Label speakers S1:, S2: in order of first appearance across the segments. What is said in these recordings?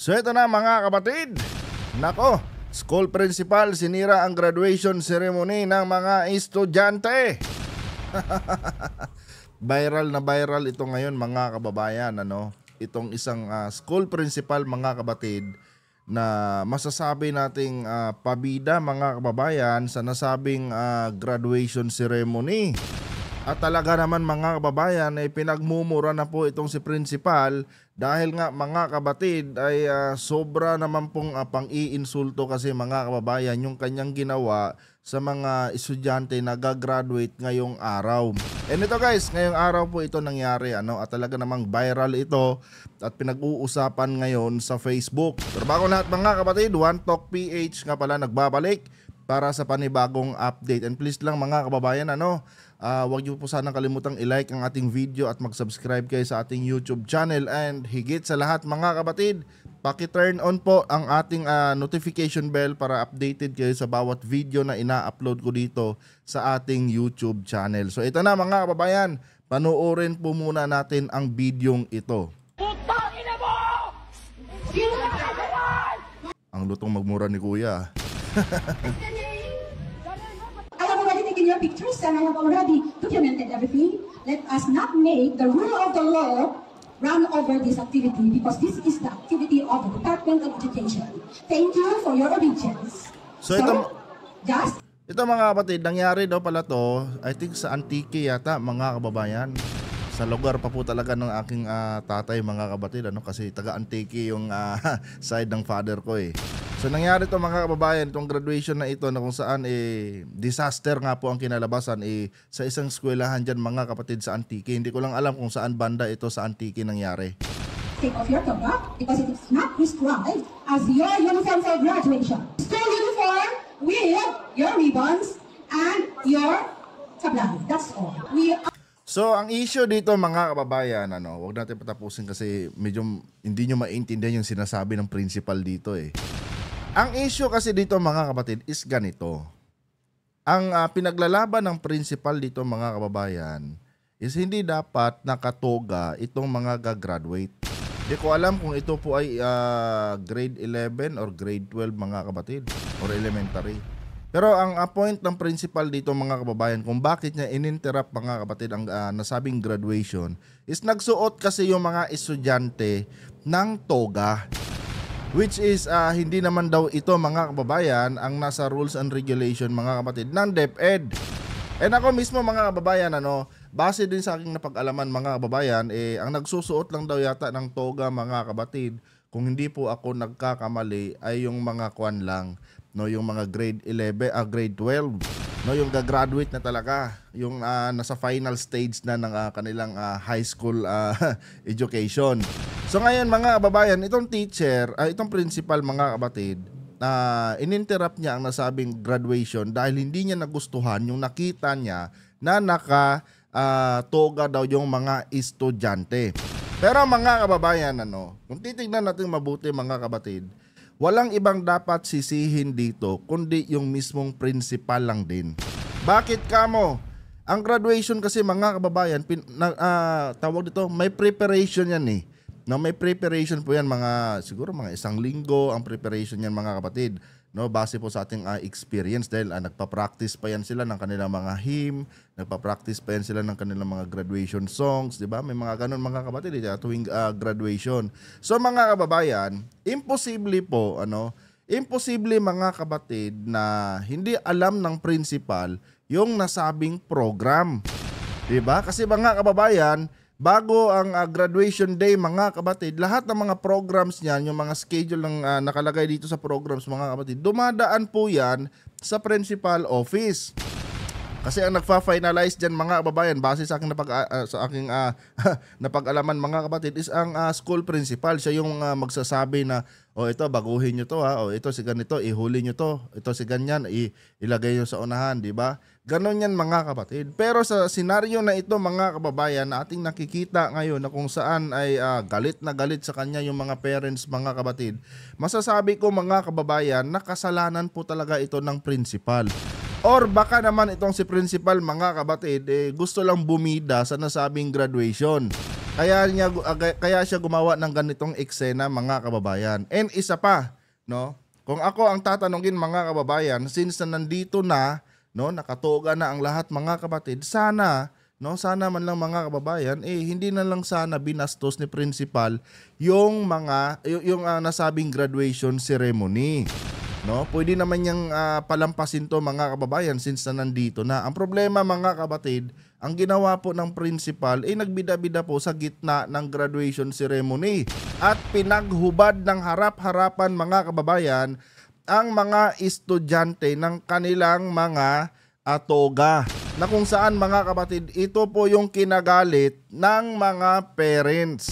S1: So ito na mga kapatid. Nako, school principal sinira ang graduation ceremony ng mga estudyante. Viral na viral ito ngayon mga kababayan, ano? Itong isang school principal mga kapatid na masasabi nating pabida mga kababayan sa nasabing graduation ceremony. At talaga naman mga kababayan ay pinagmumura na po itong si principal dahil nga mga kabatid ay sobra naman pong pang-iinsulto kasi mga kababayan yung kanyang ginawa sa mga estudyante na gagraduate ngayong araw. And ito guys, ngayong araw po ito nangyari at talaga namang viral ito at pinag-uusapan ngayon sa Facebook. Pero bago lahat mga kabatid, One Talk PH nga pala nagbabalik para sa panibagong update. And please lang mga kababayan, huwag niyo po sanang kalimutang i-like ang ating video at mag-subscribe kayo sa ating YouTube channel. And higit sa lahat mga kapatid, paki-turn on po ang ating notification bell para updated kayo sa bawat video na ina-upload ko dito sa ating YouTube channel. So ito na mga kababayan, panoorin po muna natin ang videong ito. Ang lutong magmura ni Kuya.
S2: I have already taken your pictures and I have already documented everything. Let us not make the rule of the law run over this activity because this is the activity of the Department of Education. Thank you for your obedience.
S1: So ito mga kapatid, nangyari daw pala to, I think sa Antique yata mga kababayan. Sa lugar pa po talaga ng aking tatay mga kapatid, kasi taga Antique yung side ng father ko eh. So nangyari to mga kababayan, itong graduation na ito na kung saan disaster nga po ang kinalabasan sa isang eskwelahan dyan mga kapatid sa Antique. Hindi ko lang alam kung saan banda ito sa Antique nangyari.
S2: Take off your toga because it is not prescribed as your uniform for graduation. School uniform with your ribbons and your sablay. That's all.
S1: So ang issue dito mga kababayan, huwag natin patapusin kasi medyo hindi nyo maintindihan yung sinasabi ng principal dito eh. Ang issue kasi dito mga kapatid is ganito. Ang pinaglalaban ng principal dito mga kababayan is hindi dapat nakatoga itong mga gagraduate. Hindi ko alam kung ito po ay grade 11 or grade 12 mga kapatid or elementary. Pero ang point ng principal dito mga kababayan kung bakit niya ininterrupt mga kapatid ang nasabing graduation is nagsuot kasi yung mga estudyante ng toga. Which is hindi naman daw ito mga kababayan ang nasa rules and regulation mga kapatid ng DepEd. And ako mismo mga kababayan base din sa aking napag-alaman mga kababayan ang nagsusuot lang daw yata ng toga mga kapatid kung hindi po ako nagkakamali ay yung mga kwan lang yung mga grade 11 grade 12 yung gagraduate na talaga yung nasa final stage na ng kanilang high school education. So ngayon mga kababayan, itong teacher, itong principal mga kapatid, ininterrupt niya ang nasabing graduation dahil hindi niya nagustuhan yung nakita niya na toga daw yung mga estudyante. Pero mga kababayan, kung titignan natin mabuti mga kapatid, walang ibang dapat sisihin dito kundi yung mismong principal lang din. Bakit kamo? Ang graduation kasi mga kababayan, tawag dito, may preparation yan eh. May preparation po yan siguro mga isang linggo ang preparation yan mga kapatid. Base po sa ating experience dahil nagpa-practice pa yan sila ng kanilang mga hymn, nagpa-practice pa yan sila ng kanilang mga graduation songs, di ba? May mga ganun mga kapatid tuwing graduation. So mga kababayan, imposible po imposible mga kapatid na hindi alam ng principal yung nasabing program. Di ba? Kasi mga kababayan, bago ang graduation day mga kapatid, lahat ng mga programs niyan, yung mga schedule ng nakalagay dito sa programs mga kapatid, dumadaan po yan sa principal office. Kasi ang nagfa-finalize diyan mga kababayan base sa aking napag-alaman mga kapatid is ang school principal. Siya yung magsasabi na ito baguhin niyo to ito si ganito ihuli niyo to, ito si ganyan ilagay niyo sa unahan, di ba? Ganon yan mga kapatid. Pero sa senaryo na ito mga kababayan na ating nakikita ngayon na kung saan ay galit na galit sa kanya yung mga parents mga kapatid, masasabi ko mga kababayan na kasalanan po talaga ito ng principal. Or baka naman itong si principal mga kapatid gusto lang bumida sa nasabing graduation. Kaya siya gumawa ng ganitong eksena, mga kababayan. And isa pa, no? Kung ako ang tatanungin, mga kababayan, since na nandito na, no, nakatoga na ang lahat, mga kapatid, sana man lang, mga kababayan, hindi na lang sana binastos ni principal yung nasabing graduation ceremony. No, pwede naman yang palampasin to, mga kababayan, since na nandito na. Ang problema, mga kapatid, ang ginawa po ng principal nagbida-bida po sa gitna ng graduation ceremony at pinaghubad ng harap-harapan, mga kababayan, ang mga estudyante ng kanilang mga toga, na kung saan, mga kapatid, ito po yung kinagalit ng mga parents,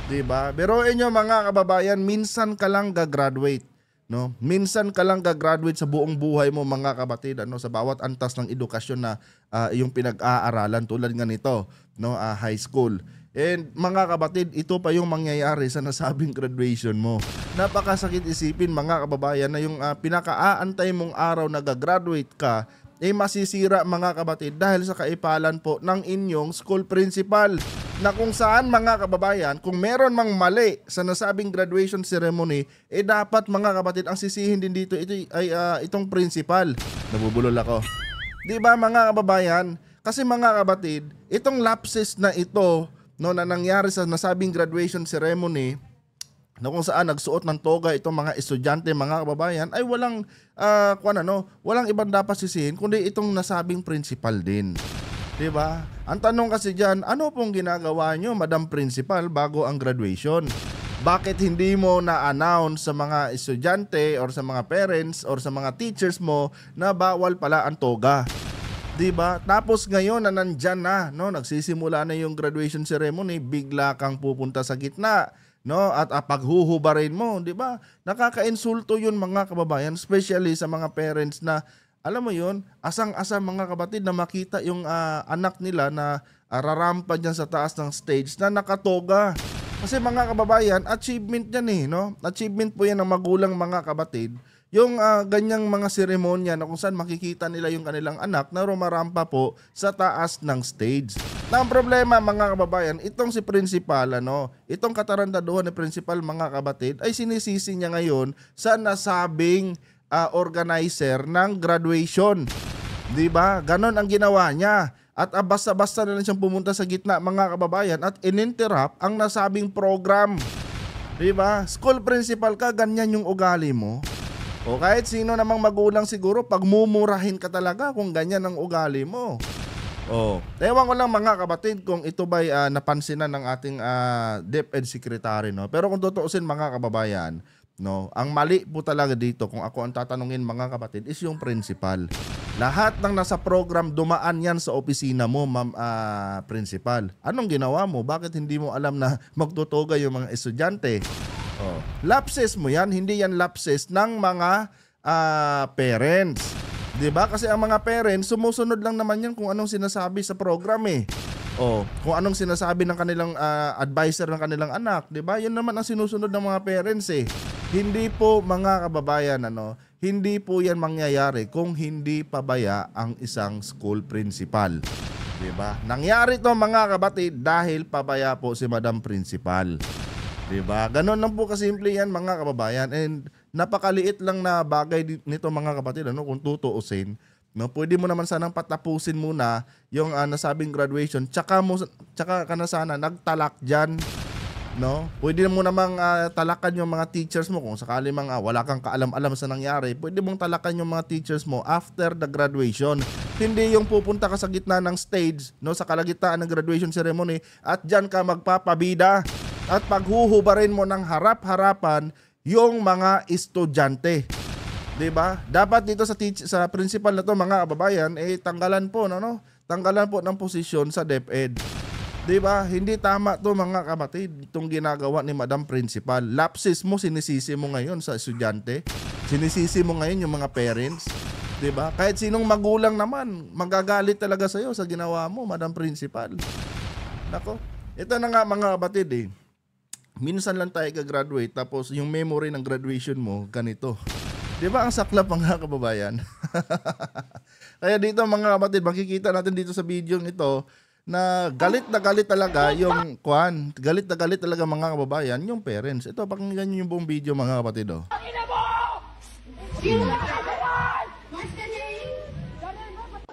S1: 'di ba? Biruin nyo, mga kababayan, minsan ka lang gagraduate. No, minsan ka lang gagraduate sa buong buhay mo, mga kapatid, sa bawat antas ng edukasyon na yung pinag-aaralan, tulad nga nito, no, high school. And mga kapatid, ito pa yung mangyayari sa nasabing graduation mo. Napakasakit isipin, mga kababayan, na yung pinaka-aantay mong araw na gagraduate ka masisira, mga kapatid, dahil sa kaipalan po ng inyong school principal, na kung saan, mga kababayan, kung meron mang mali sa nasabing graduation ceremony, dapat, mga kapatid, ang sisihin din dito itong principal. Nabubulol ako. Di ba, mga kababayan? Kasi, mga kapatid, itong lapses na ito, no, na nangyari sa nasabing graduation ceremony, na kung saan nagsuot ng toga itong mga estudyante, mga kababayan, ay walang ibang dapat sisihin kundi itong nasabing principal din. 'Di ba? Ang tanong kasi diyan, ano pong ginagawa nyo, Madam Principal, bago ang graduation? Bakit hindi mo na-announce sa mga estudyante or sa mga parents or sa mga teachers mo na bawal pala ang toga? 'Di ba? Tapos ngayon na nandyan na, no, nagsisimula na yung graduation ceremony, bigla kang pupunta sa gitna, no, at paghuhubarin mo, 'di ba? Nakakainsulto 'yun, mga kababayan, especially sa mga parents na, alam mo 'yun, asang-asa, mga kapatid, na makita yung anak nila na rarampa diyan sa taas ng stage na nakatoga. Kasi, mga kababayan, achievement 'yan, no? Achievement po 'yan ng magulang, mga kapatid. Yung ganyang mga seremonya na kung saan makikita nila yung kanilang anak na rumarampa po sa taas ng stage. Na ang problema, mga kababayan, itong si principal, itong katarantaduhan ni principal, mga kapatid, ay sinisisi niya ngayon sa nasabing organizer ng graduation. 'Di ba? Ganon ang ginawa niya. At basta-basta na lang siyang pumunta sa gitna, mga kababayan, at ininterrupt ang nasabing program. 'Di ba? School principal ka, ganyan yung ugali mo. O kahit sino namang magulang siguro, pagmumurahin ka talaga kung ganyan ang ugali mo. Ewan ko lang, mga kapatid, kung ito ba'y napansinan ng ating DepEd Secretary, no? Pero kung tutuusin, mga kababayan, no, ang mali po talaga dito, kung ako ang tatanungin, mga kapatid, is yung principal. Lahat ng nasa program, dumaan yan sa opisina mo, ma'am principal. Anong ginawa mo? Bakit hindi mo alam na magtutuga yung mga estudyante? Lapses mo yan, hindi yan lapses ng mga parents. 'Di ba? Kasi ang mga parents, sumusunod lang naman yan kung anong sinasabi sa program kung anong sinasabi ng kanilang advisor ng kanilang anak, 'di ba? Yun naman ang sinusunod ng mga parents Hindi po, mga kababayan, hindi po yan mangyayari kung hindi pabaya ang isang school principal. 'Di ba? Nangyari to, mga kapatid, dahil pabaya po si Madam Principal. 'Di ba? Ganon lang po kasimple yan, mga kababayan. And napakaliit lang na bagay nito, mga kapatid, kung tutuusin. No, pwede mo naman sanang patapusin muna yung nasabing graduation. Tsaka ka na sana nagtalak diyan, no? Pwede mo namang talakan yung mga teachers mo kung sakali mang wala kang kaalam-alam sa nangyari. Pwede mong talakan yung mga teachers mo after the graduation. Hindi yung pupunta ka sa gitna ng stage, no, sa kalagitnaan ng graduation ceremony, at diyan ka magpapabida at paghuhubarin mo ng harap-harapan yung mga estudyante. 'Di ba? Dapat dito sa principal na to, mga kababayan, tanggalan po, tanggalan po ng posisyon sa DepEd. 'Di ba? Hindi tama to, mga kapatid, itong ginagawa ni Madam Principal. Lapses mo, sinisisi mo ngayon sa estudyante. Sinisisi mo ngayon yung mga parents. 'Di ba? Kahit sinong magulang naman, magagalit talaga sa iyo sa ginawa mo, Madam Principal. Nako. Ito na nga, mga kapatid, minsan lang tayo gagraduate, tapos yung memory ng graduation mo, ganito. 'Di ba ang saklap, mga kababayan? Kaya dito, mga kapatid, makikita natin dito sa video ito na galit talaga yung galit na galit talaga mga kababayan, yung parents. Ito, pakinggan nyo yung buong video mga kapatid. Oh.
S2: I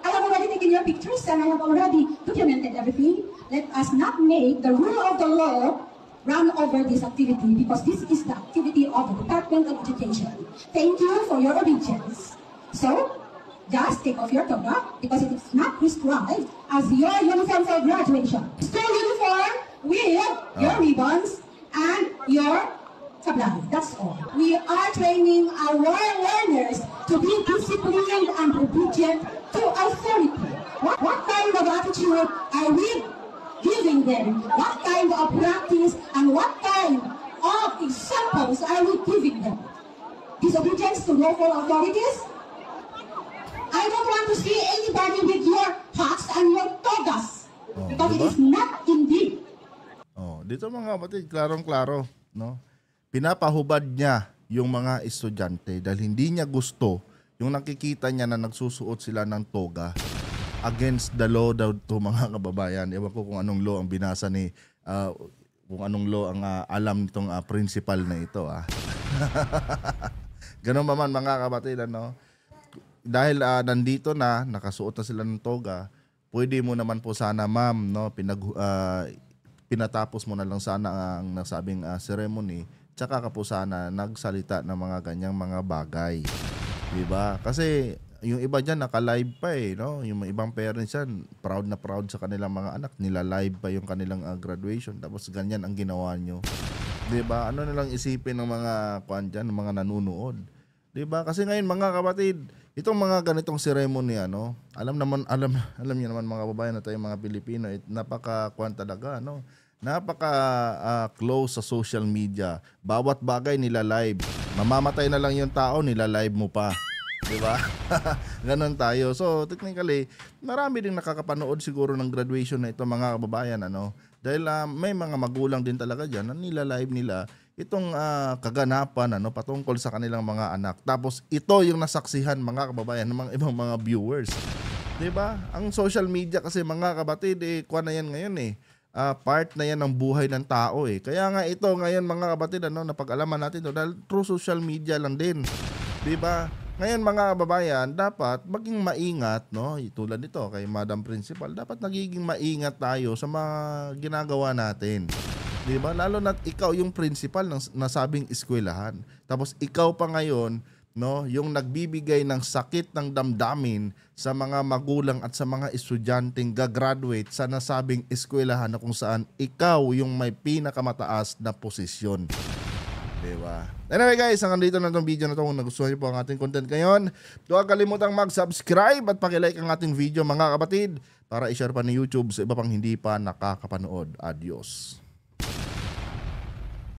S2: have already taken your pictures and I have already documented everything. Let us not make the rule of the law run over this activity because this is the activity of the Department of Education. Thank you for your obedience. So, just take off your toga because it is not prescribed as your uniform for graduation. School uniform with your ribbons and your sablay. That's all. We are training our learners to be disciplined and obedient to authority. What kind of attitude are we giving them? What kind of practice and what kind of examples are we giving them? Disobedience to lawful authorities? I don't want to see anybody with your hats and your togas because it is not indeed.
S1: Oh, dito mga kapatid, klarong-klaro, no? Pinapahubad niya yung mga estudyante dahil hindi niya gusto yung nakikita niya na nagsusuot sila ng toga. Against the law daw to mga kababayan. Ewan ko kung anong law ang binasa ni kung anong law ang alam nitong principal na ito. Ganun ba man mga kapatid, ano? Dahil nandito na, nakasuot na sila ng toga, pwede mo naman po sana ma'am, no, pinatapos mo na lang sana ang nasabing ceremony, tsaka ka po sana nagsalita ng mga ganyang mga bagay. Diba? Kasi yung iba dyan naka-live pa no? Yung ibang parents yan, proud na proud sa kanilang mga anak, nila-live pa yung kanilang graduation, tapos ganyan ang ginawa nyo. Diba? Ano na lang isipin ng mga ng mga nanunood. Diba? Kasi ngayon mga kapatid, itong mga ganitong ceremony, alam niyo naman mga babayan na tayo mga Pilipino, talaga, napaka close sa social media. Bawat bagay nila live. Mamamatay na lang yung tao, nila live mo pa. Di ba? Ganon tayo. So, technically, marami ding nakakapanood siguro ng graduation na ito mga kababayan, Dahil may mga magulang din talaga diyan na nila-live nila itong kaganapan patungkol sa kanilang mga anak. Tapos ito yung nasaksihan mga kababayan ng mga ibang mga viewers. 'Di ba? Ang social media kasi mga kabatid kuha na yan ngayon part na yan ng buhay ng tao Kaya nga ito ngayon mga kabatid napag-alaman natin to dahil through social media lang din. 'Di ba? Ngayon mga kababayan, dapat maging maingat, tulad nito kay Madam Principal, dapat nagiging maingat tayo sa mga ginagawa natin. 'Di ba? Lalo na ikaw yung principal ng nasabing eskwelahan. Tapos ikaw pa ngayon, yung nagbibigay ng sakit ng damdamin sa mga magulang at sa mga estudyanteng gagraduate sa nasabing eskwelahan na kung saan ikaw yung may pinakamataas na posisyon. Diba? Anyway guys, hanggang dito na itong video na ito. Kung nagustuhan niyo po ang ating content ngayon, huwag kalimutang mag-subscribe at pakilike ang ating video mga kapatid para i-share pa ni YouTube sa iba pang hindi pa nakakapanood. Adios.